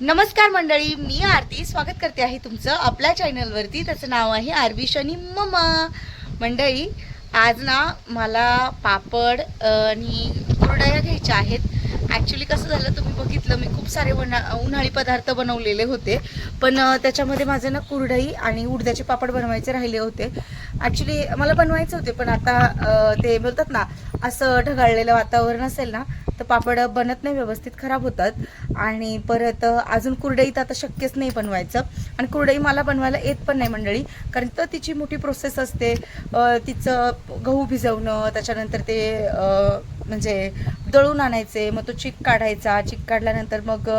नमस्कार मंडळी, मी आरती स्वागत करते आहे तुमचं आपल्या चॅनलवरती. त्याचं नाव आहे आरवी शनी मम्मा. मंडळी, आज ना मला पापड आणि कुरडया घ्यायच्या आहेत. ॲक्च्युली कसं झालं, तुम्ही बघितलं मी खूप सारे उन्हाळी पदार्थ बनवलेले होते, पण त्याच्यामध्ये माझे ना कुरडई आणि उडद्याचे पापड बनवायचे राहिले होते. ॲक्च्युली मला बनवायचे होते, पण आता ते बोलतात ना, असं ढगाळलेलं वातावरण असेल ना तर पापड बनत नाही, व्यवस्थित खराब होतात. आणि परत अजून कुरडई तर आता शक्यच नाही बनवायचं. आणि कुरडई मला बनवायला येत पण नाही मंडळी, कारण तर तिची मोठी प्रोसेस असते. तिचं गहू भिजवणं, त्याच्यानंतर ते म्हणजे दळून आणायचे, मग तो चिक काढायचा, चिक काढल्यानंतर मग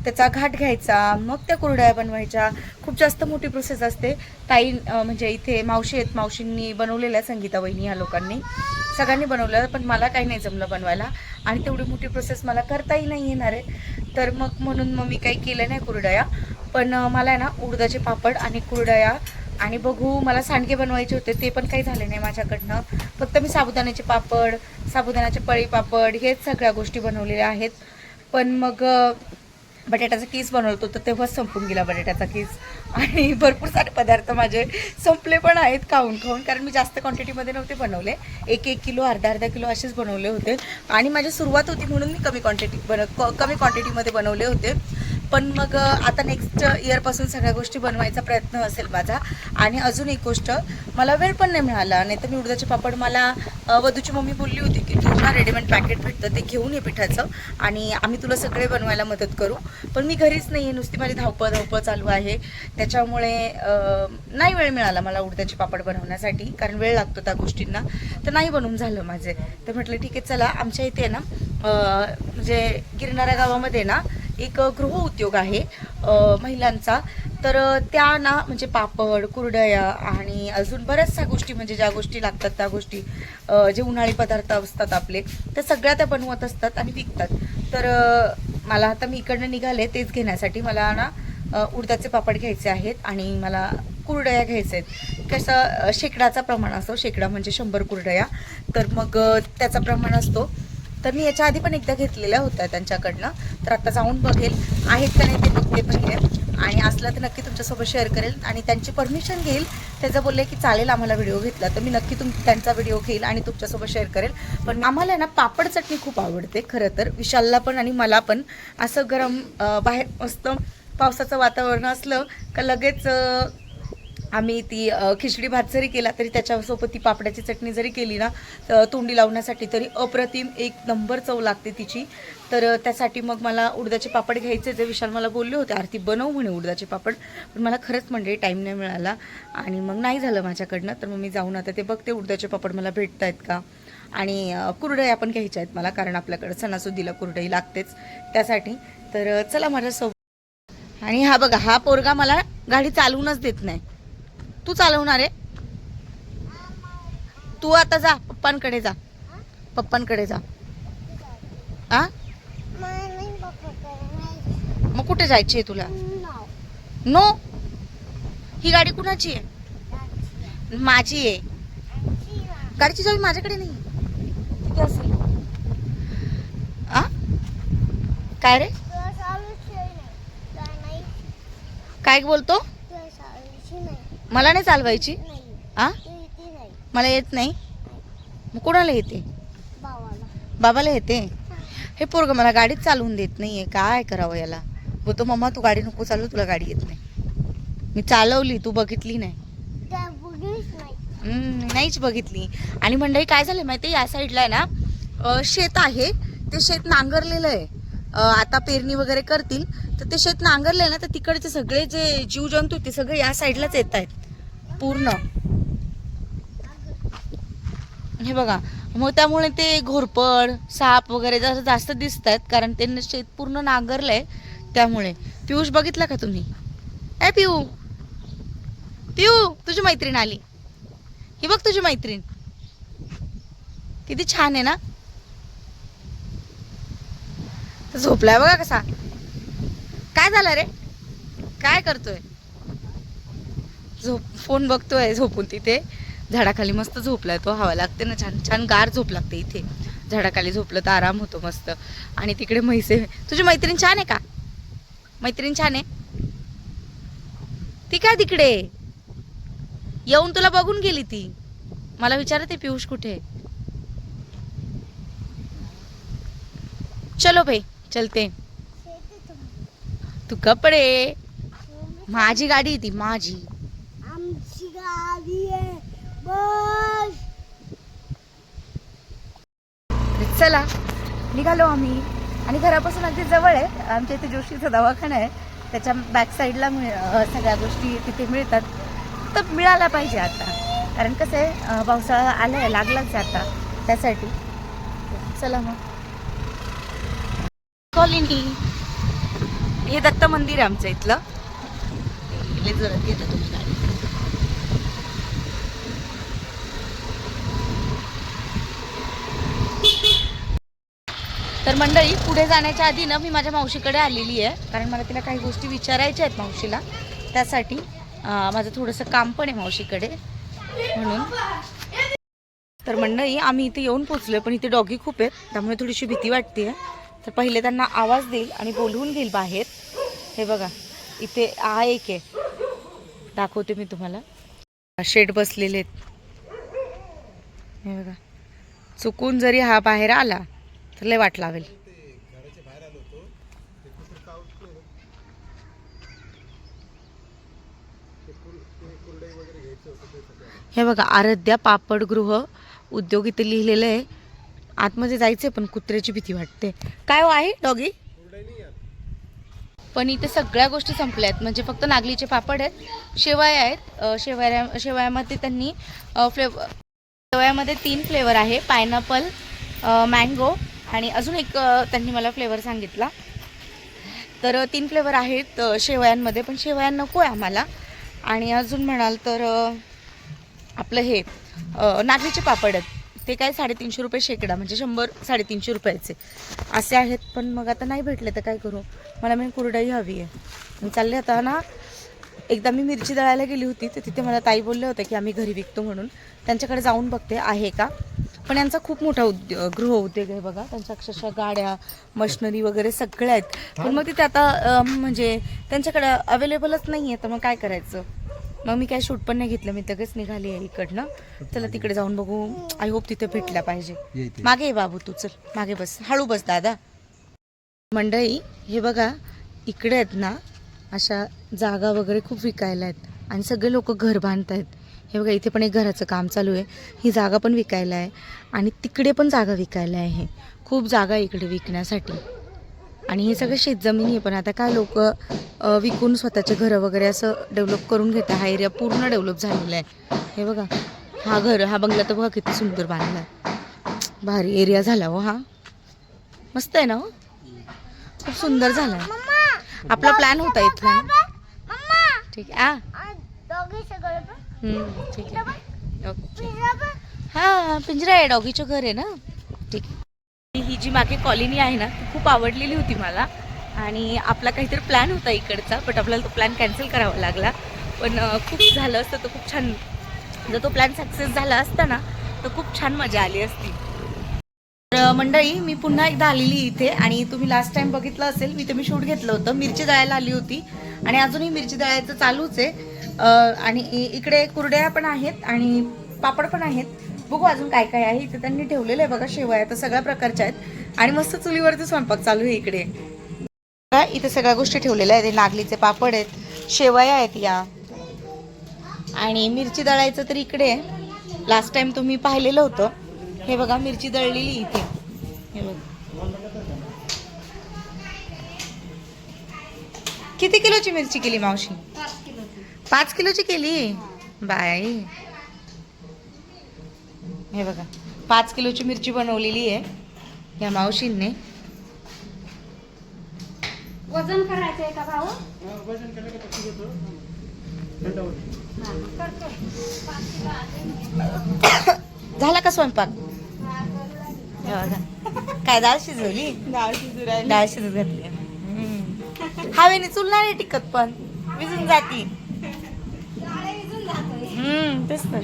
त्याचा घाट घ्यायचा, मग त्या कुरडया बनवायच्या. खूप जास्त मोठी प्रोसेस असते. ताई म्हणजे इथे मावशी आहेत, मावशींनी बनवलेल्या, संगीता वहिनी ह्या लोकांनी सगळ्यांनी बनवलं, पण मला काही नाही जमलं बनवायला. आणि तेवढी मोठी प्रोसेस मला करताही नाही येणार आहे, तर म्हणून मी काही केलं नाही कुरडया. पण मला आहे ना उडदाचे पापड आणि कुरडया आणि बघू मला सांडगे बनवायचे होते, ते पण काही झाले नाही माझ्याकडनं. फक्त मी साबुदाण्याचे पापड, साबुदाण्याचे पळी पापड हेच सगळ्या गोष्टी बनवलेल्या आहेत. पण मग बटाट्याचा कीस बनवतो तर तेव्हाच संपून गेला बटाट्याचा कीस. आणि भरपूर सारे पदार्थ माझे संपले पण आहेत खाऊन खाऊन, कारण मी जास्त क्वांटिटीमध्ये नव्हते बनवले. 1-1 किलो, अर्धा किलो असेच बनवले होते. आणि माझी सुरुवात होती म्हणून मी कमी क्वांटिटीमध्ये बनवले होते. पण मग आता नेक्स्ट इयरपासून सगळ्या गोष्टी बनवायचा प्रयत्न असेल माझा. आणि अजून एक गोष्ट, मला वेळ पण नाही मिळाला, नाही तर मी उडदाचे पापड, मला वधूची मम्मी बोलली होती की तुला रेडीमेड पॅकेट भेटतं ते घेऊन ये पिठाचं, आणि आम्ही तुला सगळे बनवायला मदत करू. पण मी घरीच नाही आहे, नुसती माझी धावपळ चालू आहे, त्याच्यामुळे नाही वेळ मिळाला मला उडदाचे पापड बनवण्यासाठी, कारण वेळ लागतो त्या गोष्टींना. तर नाही बनवून झालं माझे. तर म्हटलं ठीक आहे, चला आमच्या इथे आहे ना म्हणजे गिरणाऱ्या गावामध्ये ना एक गृह उद्योग आहे महिलांचा. तर त्या ना म्हणजे पापड, कुरडया आणि अजून बऱ्याचशा गोष्टी, म्हणजे ज्या गोष्टी लागतात त्या गोष्टी, जे उन्हाळी पदार्थ असतात आपले, त्या सगळ्या त्या बनवत असतात आणि विकतात. तर मला आता मी इकडनं निघाले तेच घेण्यासाठी. मला ना उडदाचे पापड घ्यायचे आहेत आणि मला कुरडया घ्यायचे आहेत. कसं शेकडाचा प्रमाण असतो, शेकडा म्हणजे 100 कुरडया, तर मग त्याचा प्रमाण असतो. तर मी याच्या आधी पण एकदा घेतलेल्या होत्या त्यांच्याकडनं, तर आता जाऊन बघेल आहेत का नाही ते बघते पहिले, आणि असलं तर नक्की तुमच्यासोबत शेअर करेल. आणि त्यांची परमिशन घेईल, त्याचं बोलले की चालेल आम्हाला व्हिडिओ घेतला तर मी नक्की त्यांचा व्हिडिओ घेईल आणि तुमच्यासोबत शेअर करेल. पण आम्हाला ना पापड चटणी खूप आवडते खरं तर, विशालला पण आणि मला पण. असं गरम बाहेर मस्त पावसाचं वातावरण असलं का लगेच आम्ही ती खिचडी भात जरी केला तरी त्याच्यासोबत ती पापडाची चटणी जरी केली ना तोंडी लावण्यासाठी, तरी अप्रतिम 1 नंबर चव लागते तिची. तर त्यासाठी मग मला उडदाचे पापड घ्यायचे. जे विशाल मला बोलले होते आरती बनव म्हणे उडदाचे पापड, पण मला खरंच म्हणजे टाईम नाही मिळाला आणि मग नाही झालं माझ्याकडनं. तर मग मी जाऊन आता ते बघते उडदाचे पापड मला भेटत आहेत का. आणि कुरडया पण घ्यायच्या आहेत मला, कारण आपल्याकडं सणासुदीला कुरडई लागतेच त्यासाठी. तर चला माझ्यासोबत. आणि हा बघा, हा पोरगा मला गाडी चालवूनच देत नाही. तू चालवणार आहे, तू आता जा पप्पांकडे जा, पप्पांकडे जा. आ मग कुठे जायची आहे तुला? नो, ही गाडी कुणाची आहे? माझी आहे. गाडीची चावी माझ्याकडे नाही, किती असेल? आ काय रे, काय बोलतो? मला नाही चालवायची. आ मला येत नाही, मग कोणाला येते? बाबाला येते. हे पोरग मला गाडीच चालवून देत नाहीये, काय करावं याला. बोलतो मम्मा तू गाडी नको चालू, तुला गाडी येत नाही. मी चालवली, तू बघितली नाही. नाहीच बघितली. आणि मंडळी काय झालं माहिती, या साईडला आहे ना शेत आहे, ते शेत नांगरलेलं आहे. आता पेरणी वगैरे करतील तर ते शेत नांगरले ना, तर तिकडचे सगळे जे जीवजंतू ते सगळे या साईडलाच येत आहेत पूर्ण. हे बघा, मग त्यामुळे ते घोरपड, साप वगैरे जसं जास्त दिसत आहेत, कारण त्यांनी शेत पूर्ण नांगरलंय त्यामुळे. पियुष बघितला का तुम्ही? ए पिऊ, पिऊ तुझी मैत्रीण आली, ही बघ तुझी मैत्रीण किती छान आहे ना. झोपलाय बघा कसा. काय झालं रे, काय करतोय? फोन बघतोय झोपून तिथे झाडाखाली. मस्त झोपलाय तो, हवा लागते ना, छान छान गार झोप लागते इथे. झाडाखाली झोपलं तर आराम होतो मस्त. आणि तिकडे म्हैसे. तुझी मैत्रीण छान आहे का? मैत्रीण छान आहे. ती काय तिकडे येऊन तुला बघून गेली. ती मला विचारते पियुष कुठे. चलो भाई चलते. तू कपडे माझी गाडी ती माझी. आमची गाडी आहे बस. चला निघालो आम्ही आणि घरापासून अगदी जवळ आहे. आमच्या इथे जोशीचा दवाखाना आहे, त्याच्या बॅक साईडला सगळ्या गोष्टी तिथे मिळतात. तर मिळाला पाहिजे आता, कारण कसं आहे पावसाळा आलाय लागलाच आता त्यासाठी. चला मग कॉलनी. हे दत्त मंदिर आहे आमचं इथलं. लय जोरात घेता तुम्ही गाडी. तर मंडळी पुढे जाण्याच्या आधी ना मी माझ्या मावशीकडे आलेली आहे, कारण मला तिला काही गोष्टी विचारायच्या आहेत मावशीला. त्यासाठी माझं थोडंसं काम पण आहे मावशीकडे म्हणून. तर मंडळी आम्ही इथे येऊन पोचलो, पण इथे डॉगी खूप आहेत त्यामुळे थोडीशी भीती वाटते. तर पहिले त्यांना आवाज देईल आणि बोलवून घेईल बाहेर. हे बघा इथे हा एक आहे, दाखवते मी तुम्हाला. शेड बसलेले आहेत हे बघा. चुकून जरी हा बाहेर आला तर लय वाट लावेल. हे बघा आराध्या पापडगृह उद्योग इथे लिहिलेलं आहे. आतमध्ये जायचंय पण कुत्र्याची भीती वाटते. काय हो आहे डॉगी? पण इथे सगळ्या गोष्टी संपल्या आहेत, म्हणजे फक्त नागलीचे पापड आहेत, शेवया आहेत. शेवयामध्ये त्यांनी शेवयामध्ये 3 फ्लेवर आहे, पायनॅपल, मँगो आणि अजून एक त्यांनी मला फ्लेवर सांगितला. तर 3 फ्लेवर आहेत शेवयांमध्ये, पण शेवया नको आहे आम्हाला. आणि अजून म्हणाल तर आपलं हे नागलीचे पापड आहेत, ते काय 350 रुपये शेकडा, म्हणजे 100-350 रुपयाचे असे आहेत. पण मग आता नाही भेटले तर काय करू. मला मी कुरडई हवी आहे. चालले आता ना. एकदा मी मिरची दळायला गेली होती तर तिथे मला ताई बोलले होते की आम्ही घरी विकतो म्हणून. त्यांच्याकडे जाऊन बघते आहे का. पण यांचा खूप मोठा गृह उद्योग आहे बघा. त्यांच्या अक्षरशः गाड्या मशिनरी वगैरे सगळ्या आहेत. पण मग तिथे आता म्हणजे त्यांच्याकडे अवेलेबलच नाही आहे. तर मग काय करायचं. मग मी काय शूट पण नाही घेतलं, मी लगेच निघाली आहे इकडनं. चला तिकडे जाऊन बघू. आय होप तिथे भेटल्या पाहिजे. मागे ये बाबू तू, चल मागे बस, हळू बस दादा. मंडळी हे बघा इकडे आहेत ना अशा जागा वगैरे खूप विकायला आहेत आणि सगळे लोक घर बांधत आहेत. हे बघा इथे पण एक घराचं काम चालू आहे. ही जागा पण विकायला आहे आणि तिकडे पण जागा विकायला आहे. खूप जागा इकडे विकण्यासाठी. आणि हे सगळं शेतजमिनी आहे, पण आता काय लोक विकून स्वतःचे घरं वगैरे असं डेव्हलप करून घेतात. हा एरिया पूर्ण डेव्हलप झालेला आहे. हे बघा हा बंगला तर बघा किती सुंदर बांधला. भारी एरिया झाला हो हा. मस्त आहे ना हो, खूप सुंदर झाला. आपला प्लॅन होता इथला ना. ठीक आहे ठीक आहे ओके. हां पिंजरा आहे, डॉगीचं घर आहे ना. ठीक आहे. ही जी मागे कॉलनी आहे ना ती खूप आवडलेली होती मला. आणि आपला काहीतरी प्लॅन होता इकडचा, बट आपल्याला तो प्लॅन कॅन्सल करावा लागला. पण खूप झालं असतं तर खूप छान. जर तो प्लॅन सक्सेस झाला असता ना तर खूप छान मजा आली असती. तर मंडळी मी पुन्हा एकदा आलेली इथे. आणि तुम्ही लास्ट टाइम बघितलं असेल मी तुम्ही शूट घेतलं होतं. मिरची दळायला आली होती आणि अजूनही मिरची दळायचं चालूच आहे. आणि इकडे कुरड्या पण आहेत आणि पापड पण आहेत. बघू अजून काय काय आहे इथे त्यांनी ठेवलेलं आहे बघा. शेवया तर सगळ्या प्रकारच्या आहेत आणि मस्त चुलीवरती स्वयंपाक चालू आहे इकडे. इथे सगळ्या गोष्टी ठेवलेल्या आहेत. नागलीचे पापड आहेत, शेवया आहेत या, आणि मिरची दळायचं तर इकडे लास्ट टाइम तुम्ही पाहिलेलं होतं. हे बघा मिरची दळलेली इथे. हे बघा किती किलोची मिरची केली मावशी? 5 किलोची केली बाय. हे बघा 5 किलोची मिरची बनवलेली आहे या मावशींनी. वजन करायचं आहे का भाऊ? झाला का स्वयंपाक? काय डाळ शिजवली? डाळ शिजत घातली. हवेने चूल नाही टिकत पण विजून जाती. तेच तर.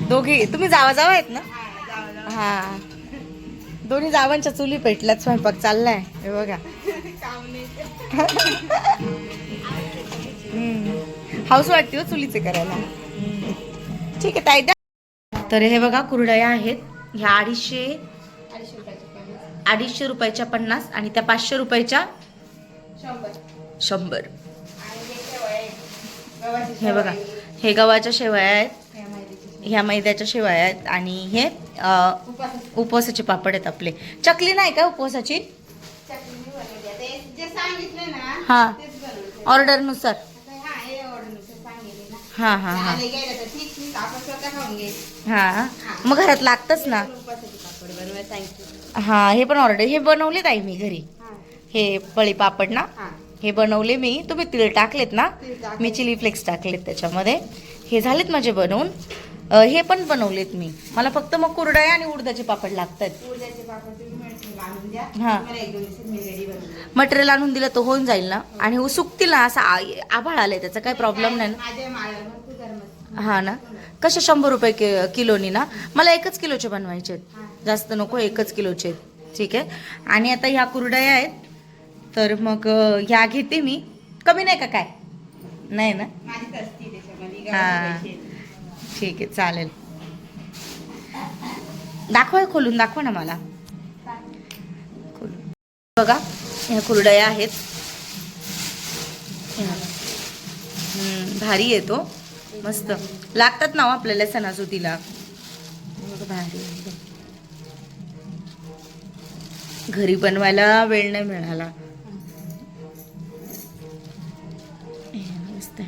दोघे तुम्ही जावा आहेत ना? हा दोन्ही जावांच्या चुली पेटल्यात, स्वयंपाक चाललाय. हे बघा हाऊस वाटते हो चुलीचे करायला. ठीक आहे ताई द्या. तर हे बघा कुरडया आहेत ह्या 250 रुपयाच्या 50 आणि त्या 500 रुपयाच्या 100. हे बघा हे गव्हाच्या शेवया आहेत, ह्या मैद्याच्या शेवया आहेत आणि हे उपवासाचे पापड आहेत आपले. चकली नाही का उपवासाची? हा ऑर्डर नुसार. हा हा हा हा मग घरात लागतच ना. हा हे पण ऑर्डर हे बनवले ताई मी घरी. हे पळी पापड ना हे बनवले मी. तुम्ही तीळ टाकलेत ना, मी चिली फ्लेक्स टाकलेत त्याच्यामध्ये. हे झालेत माझे बनवून. हे पण बनवलेत मी. मला फक्त मग कुरडया आणि उडदाचे पापड लागतात. हा मटेरियल आणून दिलं तर होऊन जाईल ना. आणि सुकतील ना, असा आभाळ आलाय त्याचा काही प्रॉब्लेम नाही ना. हा ना कसे 100 रुपये किलोनी ना. मला 1 किलोचे बनवायचे आहेत, जास्त नको 1 किलोचे आहेत. ठीक आहे. आणि आता ह्या कुरडया आहेत तर मग ह्या घेते मी. कमी नाही का काय? नाही ना. हा ठीक आहे चालेल. दाखवा खोलून दाखवा ना मला. बघा ह्या कुरडया आहेत. भारी येतो मस्त लागतात ना आपल्याला सणासुदीला. भारी घरी बनवायला वेळ नाही मिळाला. मस्त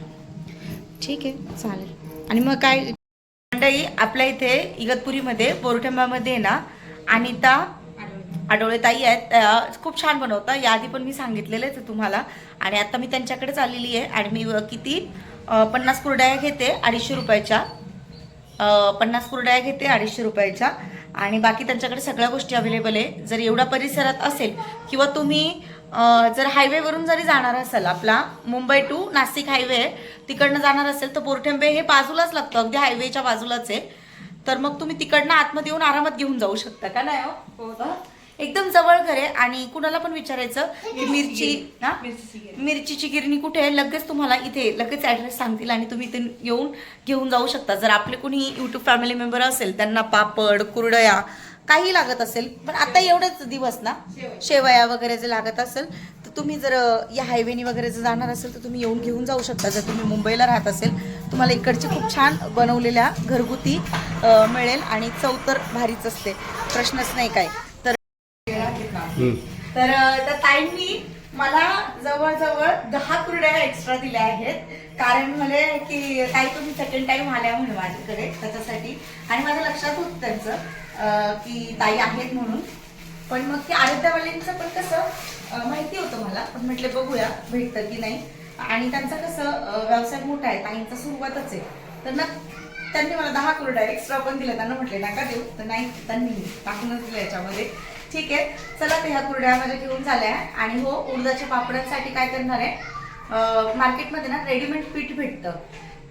ठीक आहे चालेल. आणि मग काय मंडळी आपल्या इथे इगतपुरीमध्ये बोरठंबामध्ये ना अनिता आडोळे ताई आहेत. खूप छान बनवतात. याआधी पण मी सांगितलेलेच आहे तुम्हाला. आणि आता मी त्यांच्याकडेच आलेली आहे. आणि मी किती 50 कुरडया घेते 250 रुपयाच्या. 50 कुरडया घेते 250 रुपयाच्या. आणि बाकी त्यांच्याकडे सगळ्या गोष्टी अवेलेबल आहे. जर एवढ्या परिसरात असेल किंवा तुम्ही जर हायवेवरून जरी जाणार असाल, आपला मुंबई टू नाशिक हायवे तिकडनं जाणार असेल तर बोरठेंबे हे बाजूलाच लागतं, अगदी हायवेच्या बाजूलाच आहे. तर मग तुम्ही तिकडनं आतमध्ये येऊन आरामात घेऊन जाऊ शकता का नाही हो. एकदम जवळ घर आहे. आणि कुणाला पण विचारायचं की मिरचीची गिरणी कुठे आहे, लगेच तुम्हाला इथे लगेच ॲड्रेस सांगतील आणि तुम्ही इथे येऊन घेऊन जाऊ शकता. जर आपले कोणी यूट्यूब फॅमिली मेंबर असेल त्यांना पापड कुरडया काही लागत असेल, पण आता एवढेच दिवस ना शेवया वगैरे जे लागत असेल तर तुम्ही जर या हायवेनी वगैरे जर जाणार असेल तर तुम्ही येऊन घेऊन जाऊ शकता. जर तुम्ही मुंबईला राहत असेल तुम्हाला इकडची खूप छान बनवलेल्या घरगुती मिळेल. आणि चव तर भारीच असते, प्रश्नच नाही काय. तर ताईंनी मला जवळजवळ 10 कुरड्या एक्स्ट्रा दिल्या आहेत. कारण म्हणे की ताई तुम्ही सेकंड टाइम आल्या म्हणे माझ्याकडे त्याच्यासाठी. आणि माझ्या लक्षात होतं त्यांचं की ताई आहेत म्हणून. पण मग ते आरोग्यवाल्यांचं पण कसं माहिती होतं मला, पण म्हटलं बघूया भेटतं की नाही. आणि त्यांचा कसं व्यवसाय मोठा आहे, ताईंचा सुरुवातच आहे. तर ना त्यांनी मला 10 कुरड्या एक्स्ट्रा पण दिल्या. त्यांना म्हटले नका देऊ, तर नाही त्यांनी टाकूनच दिलं याच्यामध्ये. ठीक आहे चला तर ह्या कुरड्या माझ्या घेऊन झाल्या. आणि हो उडदाच्या पापडांसाठी काय करणार आहे, मार्केटमध्ये ना रेडीमेड पीठ भेटतं.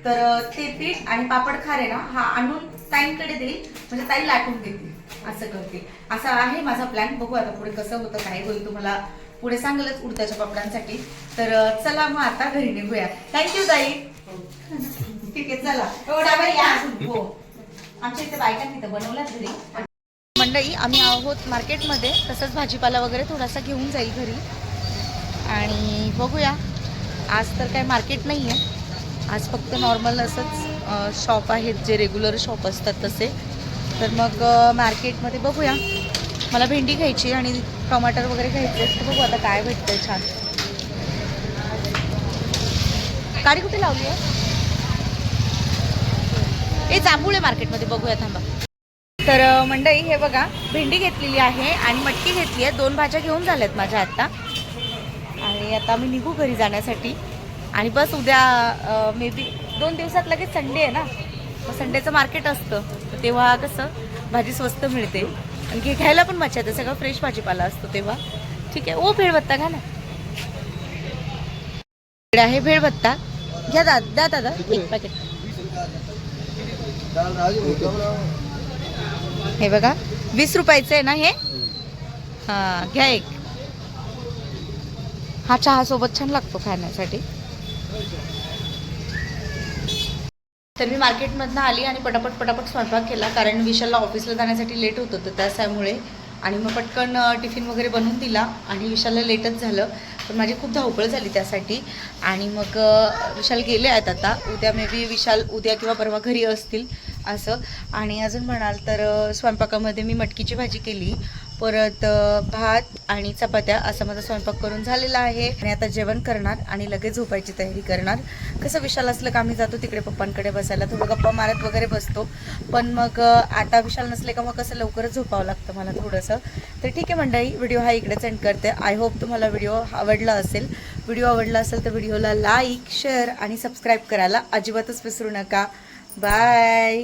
तर ते पीठ आणि पापड खारे ना हा आणून ताईंकडे देईल, म्हणजे ताई लाटून देतील. असं करते, असा आहे माझा प्लॅन. बघू आता पुढे कसं होतं काय होईल, तुम्हाला पुढे सांगेलच उडदाच्या पापडांसाठी. तर चला मग आता घरी निघूया. थँक्यू ताई. ठीक आहे चला. हो आमच्या इथे बायकांनी तर बनवल्याच घरी. मंडळी आम्ही आहोत मार्केटमध्ये, तसंच भाजीपाला वगैरे थोडासा घेऊन जाईल घरी. आणि बघूया आज तर काय मार्केट नाही आहे, आज फक्त नॉर्मल असंच शॉप आहेत जे रेग्युलर शॉप असतात तसे. तर मग मार्केटमध्ये बघूया. मला भेंडी घ्यायची आणि टमाटर वगैरे घ्यायचे. तर बघू आता काय भेटतंय छान. गाडी कुठे लावली आहे? हे जांभूळ आहे मार्केटमध्ये, बघूया थांबा. तर मंडळी हे बघा भेंडी घेतलेली आहे आणि मटकी घेतली आहे. 2 भाज्या घेऊन झाल्यात माझ्या आत्ता. आणि आता मी निघू घरी जाण्यासाठी. आणि बस उद्या मे बी 2 दिवसात लगेच संडे आहे ना, मग संडेचं मार्केट असतं, तर तेव्हा कसं भाजी स्वस्त मिळते आणि घ्यायला पण मजा येते. सगळं फ्रेश भाजीपाला असतो तेव्हा. ठीक आहे. ओ भेळभत्ता घ्या ना. आहे भेळभत्ता घ्या द्या दादा 1 पॅकेट. हे बघा 20 रुपयाचं आहे ना हे. हां घ्या 1. हा चहासोबत छान लागतो खाण्यासाठी. तर मी मार्केटमधनं आली आणि पटापट स्वयंपाक केला, कारण विशालला ऑफिसला जाण्यासाठी लेट होत होतं त्याच्यामुळे. आणि मग पटकन टिफिन वगैरे बनवून दिला आणि विशालला लेटच झालं, पण माझी खूप धावपळ झाली त्यासाठी. आणि मग विशाल गेले आहेत आता. उद्या मे बी विशाल उद्या किंवा परवा घरी असतील असं. आणि अजून म्हणाल तर स्वयंपाकामध्ये मी मटकीची भाजी केली, परत भात आणि चपात्या असा माझा स्वयंपाक करून झालेला आहे. आणि आता जेवण करणार आणि लगेच झोपायची तयारी करणार. कसं विशाल असलं का आम्ही जातो तिकडे पप्पांकडे बसायला, थोडं गप्पा मारत वगैरे बसतो. पण मग आता विशाल नसले का मग कसं लवकरच झोपावं लागतं मला थोडंसं. तर ठीक आहे मंडळी, व्हिडिओ हा इकडेच एंड करते. आय होप तुम्हाला व्हिडिओ आवडला असेल. व्हिडिओ आवडला असेल तर व्हिडिओला लाईक, शेअर आणि सबस्क्राईब करायला अजिबातच विसरू नका. बाय.